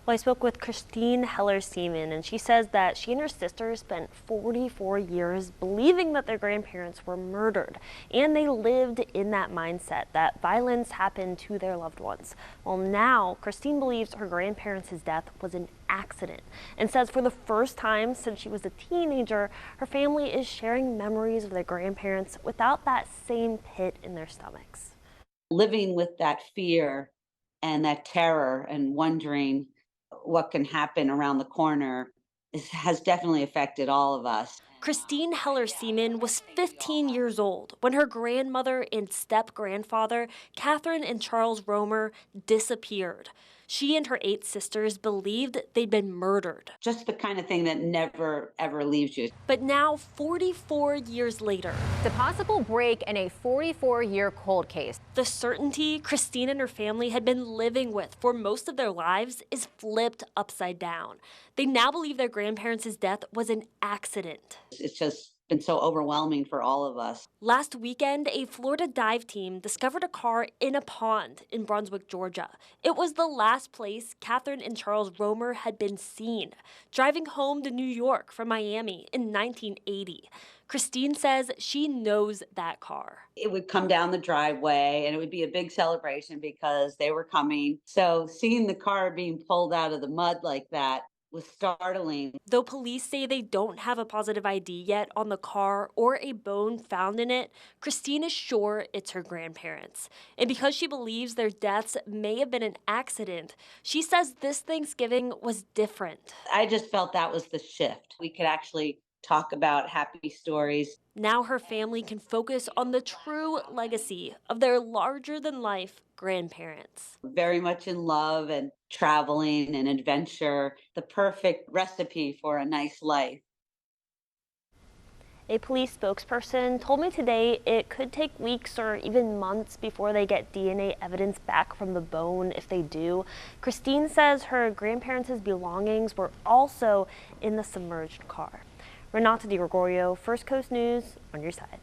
Well, I spoke with Christine Heller-Seaman, and she says that she and her sister spent 44 years believing that their grandparents were murdered, and they lived in that mindset that violence happened to their loved ones. Well, now Christine believes her grandparents' death was an accident, and says for the first time since she was a teenager, her family is sharing memories of their grandparents without that same pit in their stomachs. Living with that fear and that terror and wondering what can happen around the corner has definitely affected all of us. Christine Heller-Seaman was 15 years old when her grandmother and step-grandfather, Catherine and Charles Romer, disappeared. She and her 8 sisters believed they'd been murdered. Just the kind of thing that never, ever leaves you. But now, 44 years later, the possible break in a 44-year cold case. The certainty Christine and her family had been living with for most of their lives is flipped upside down. They now believe their grandparents' death was an accident. It's just been so overwhelming for all of us. Last weekend, a Florida dive team discovered a car in a pond in Brunswick, Georgia. It was the last place Catherine and Charles Romer had been seen, driving home to New York from Miami in 1980. Christine says she knows that car. It would come down the driveway and it would be a big celebration because they were coming. So seeing the car being pulled out of the mud like that was startling. Though police say they don't have a positive ID yet on the car or a bone found in it, Christine is sure it's her grandparents. And because she believes their deaths may have been an accident, she says this Thanksgiving was different. I just felt that was the shift. We could actually talk about happy stories. Now her family can focus on the true legacy of their larger-than-life grandparents. Very much in love and traveling and adventure, the perfect recipe for a nice life. A police spokesperson told me today it could take weeks or even months before they get DNA evidence back from the bone if they do. Christine says her grandparents' belongings were also in the submerged car. Renata Di Gregorio, First Coast News, on your side.